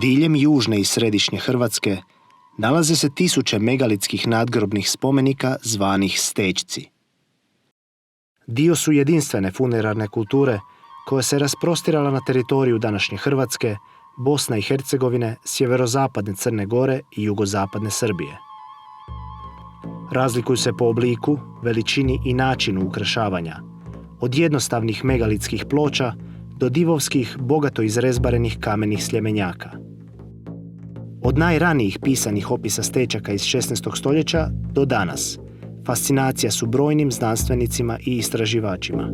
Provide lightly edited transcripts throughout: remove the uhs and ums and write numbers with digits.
Diljem južne i središnje Hrvatske nalaze se tisuće megalitskih nadgrobnih spomenika zvanih stećci. Dio su jedinstvene funerarne kulture koja se rasprostirala na teritoriju današnje Hrvatske, Bosne i Hercegovine, sjeverozapadne Crne Gore i jugozapadne Srbije. Razlikuju se po obliku, veličini i načinu ukrašavanja, od jednostavnih megalitskih ploča do divovskih, bogato izrezbarenih kamenih sljemenjaka. Od najranijih pisanih opisa stećaka iz 16. stoljeća do danas, fascinacija su brojnim znanstvenicima i istraživačima.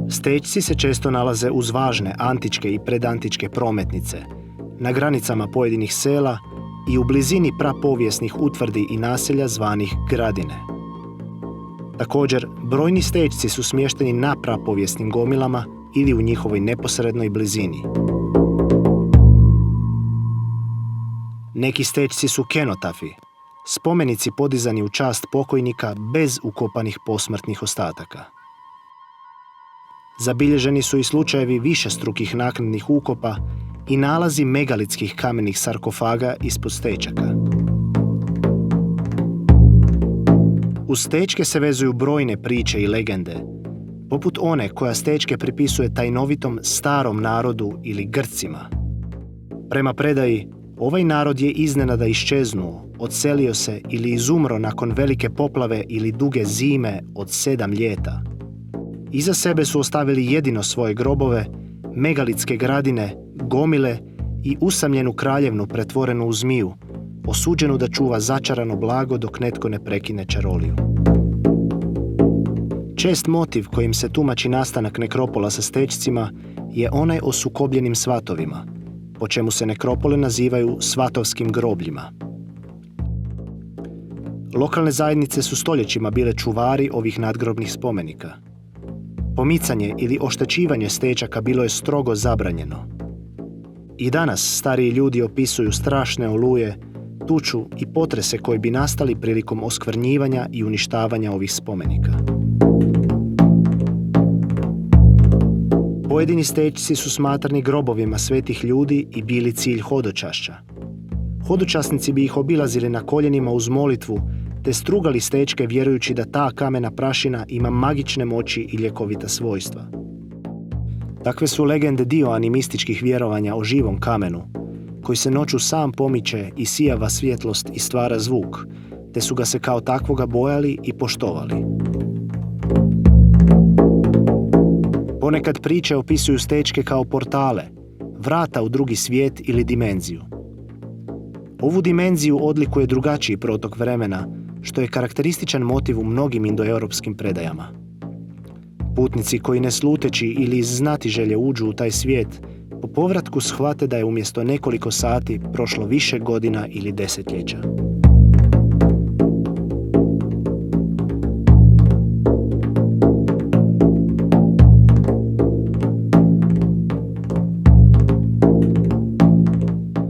Stećci se često nalaze uz važne antičke i predantičke prometnice, na granicama pojedinih sela i u blizini prapovijesnih utvrdi i naselja zvanih gradine. Također, brojni stećci su smješteni na prapovijesnim gomilama ili u njihovoj neposrednoj blizini. Neki stećci su kenotafi, spomenici podizani u čast pokojnika bez ukopanih posmrtnih ostataka. Zabilježeni su i slučajevi višestrukih naknadnih ukopa i nalazi megalitskih kamenih sarkofaga ispod stećaka. Uz stećke se vezuju brojne priče i legende, poput one koja stećke pripisuje tajnovitom starom narodu ili Grcima. Prema predaji, ovaj narod je iznenada iščeznuo, odselio se ili izumro nakon velike poplave ili duge zime od 7 ljeta. Iza sebe su ostavili jedino svoje grobove, megalitske gradine, gomile i usamljenu kraljevnu pretvorenu u zmiju, osuđenu da čuva začarano blago dok netko ne prekine čaroliju. Čest motiv kojim se tumači nastanak nekropola sa stećcima je onaj o sukobljenim svatovima, po čemu se nekropole nazivaju svatovskim grobljima. Lokalne zajednice su stoljećima bile čuvari ovih nadgrobnih spomenika. Pomicanje ili oštećivanje stećaka bilo je strogo zabranjeno. I danas stariji ljudi opisuju strašne oluje, tuču i potrese koji bi nastali prilikom oskvrnjivanja i uništavanja ovih spomenika. Pojedini stećci su smatrani grobovima svetih ljudi i bili cilj hodočašća. Hodočasnici bi ih obilazili na koljenima uz molitvu te strugali stećke vjerujući da ta kamena prašina ima magične moći i ljekovita svojstva. Takve su legende dio animističkih vjerovanja o živom kamenu, koji se noću sam pomiče i sijava svjetlost i stvara zvuk, te su ga se kao takvoga bojali i poštovali. Ponekad priče opisuju stećke kao portale, vrata u drugi svijet ili dimenziju. Ovu dimenziju odlikuje drugačiji protok vremena, što je karakterističan motiv u mnogim indoeuropskim predajama. Putnici koji ne sluteći ili iz znatiželje uđu u taj svijet, po povratku shvate da je umjesto nekoliko sati prošlo više godina ili desetljeća.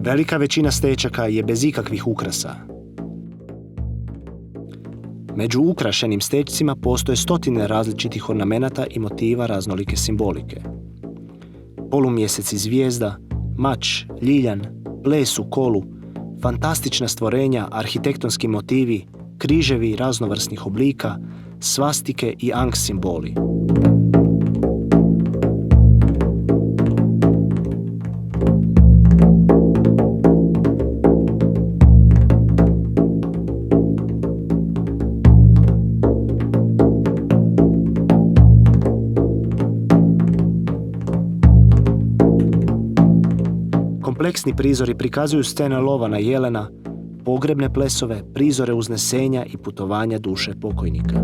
Velika većina stećaka je bez ikakvih ukrasa. Među ukrašenim stećcima postoje stotine različitih ornamenata i motiva raznolike simbolike. Polumjesec i zvijezda, mač, ljiljan, ples u kolu, fantastična stvorenja, arhitektonski motivi, križevi raznovrsnih oblika, svastike i ang simboli. Kompleksni prizori prikazuju scene lova na jelena, pogrebne plesove, prizore uznesenja i putovanja duše pokojnika.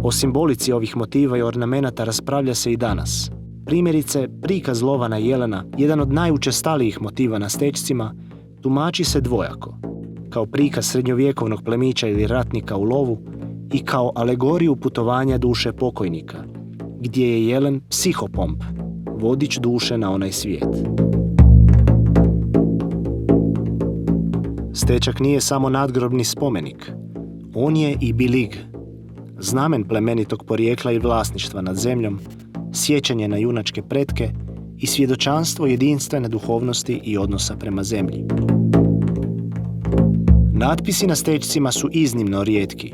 O simbolici ovih motiva i ornamenata raspravlja se i danas. Primjerice, prikaz lova na jelena, jedan od najučestalijih motiva na stećcima, tumači se dvojako, kao prikaz srednjovjekovnog plemića ili ratnika u lovu i kao alegoriju putovanja duše pokojnika, gdje je jelen psihopomp, vodič duše na onaj svijet. Stečak nije samo nadgrobni spomenik. On je i bilig, znamen plemenitog porijekla i vlasništva nad zemljom, sjećanje na junačke pretke i svjedočanstvo jedinstvene duhovnosti i odnosa prema zemlji. Natpisi na stečcima su iznimno rijetki.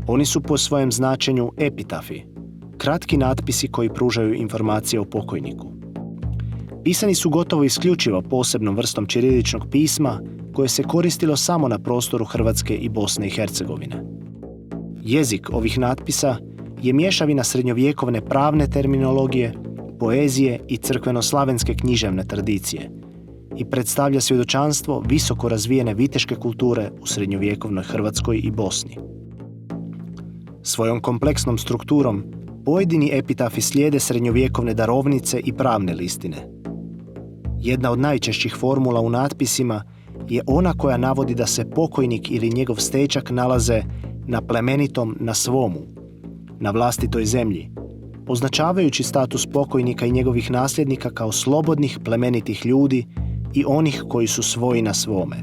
Oni su po svojem značenju epitafi, kratki natpisi koji pružaju informacije o pokojniku. Pisani su gotovo isključivo posebnom vrstom ćiriličnog pisma koje se koristilo samo na prostoru Hrvatske i Bosne i Hercegovine. Jezik ovih natpisa je mješavina srednjovjekovne pravne terminologije, poezije i crkveno-slavenske književne tradicije i predstavlja svjedočanstvo visoko razvijene viteške kulture u srednjovjekovnoj Hrvatskoj i Bosni. Svojom kompleksnom strukturom pojedini epitafi slijede srednjovjekovne darovnice i pravne listine. Jedna od najčešćih formula u natpisima je ona koja navodi da se pokojnik ili njegov stečak nalaze na plemenitom na svomu, na vlastitoj zemlji, označavajući status pokojnika i njegovih nasljednika kao slobodnih plemenitih ljudi i onih koji su svoji na svome.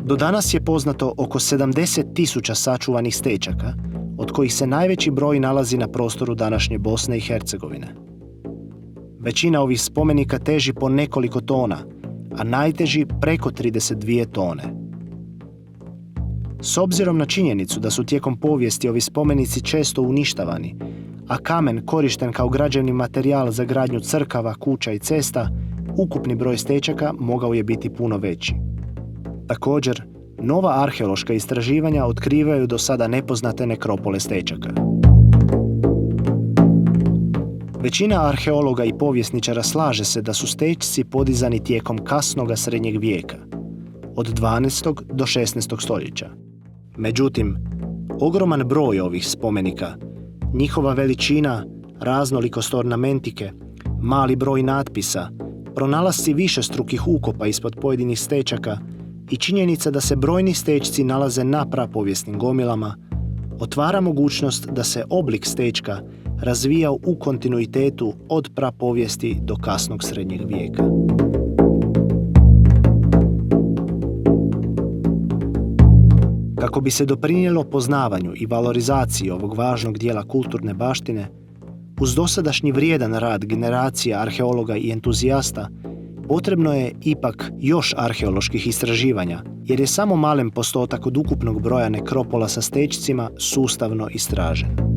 Do danas je poznato oko 70.000 sačuvanih stečaka, od kojih se najveći broj nalazi na prostoru današnje Bosne i Hercegovine. Većina ovih spomenika teži po nekoliko tona, a najteži preko 32 tone. S obzirom na činjenicu da su tijekom povijesti ovi spomenici često uništavani, a kamen korišten kao građevni materijal za gradnju crkava, kuća i cesta, ukupni broj stečaka mogao je biti puno veći. Također, nova arheološka istraživanja otkrivaju do sada nepoznate nekropole stečaka. Većina arheologa i povjesničara slaže se da su stečci podizani tijekom kasnoga srednjeg vijeka, od 12. do 16. stoljeća. Međutim, ogroman broj ovih spomenika, njihova veličina, raznolikost ornamentike, mali broj natpisa, pronalasci višestrukih ukopa ispod pojedinih stečaka i činjenica da se brojni stečci nalaze na prapovijesnim gomilama, otvara mogućnost da se oblik stečka razvijao u kontinuitetu od prapovijesti do kasnog srednjeg vijeka. Kako bi se doprinijelo poznavanju i valorizaciji ovog važnog dijela kulturne baštine, uz dosadašnji vrijedan rad generacija arheologa i entuzijasta, potrebno je ipak još arheoloških istraživanja, jer je samo malen postotak od ukupnog broja nekropola sa stečcima sustavno istražen.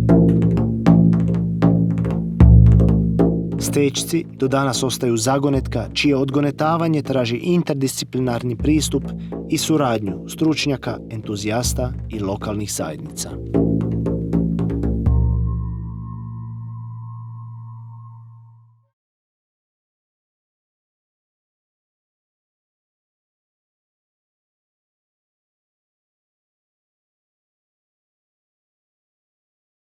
Stečci do danas ostaju zagonetka čije odgonetavanje traži interdisciplinarni pristup i suradnju stručnjaka, entuzijasta i lokalnih zajednica.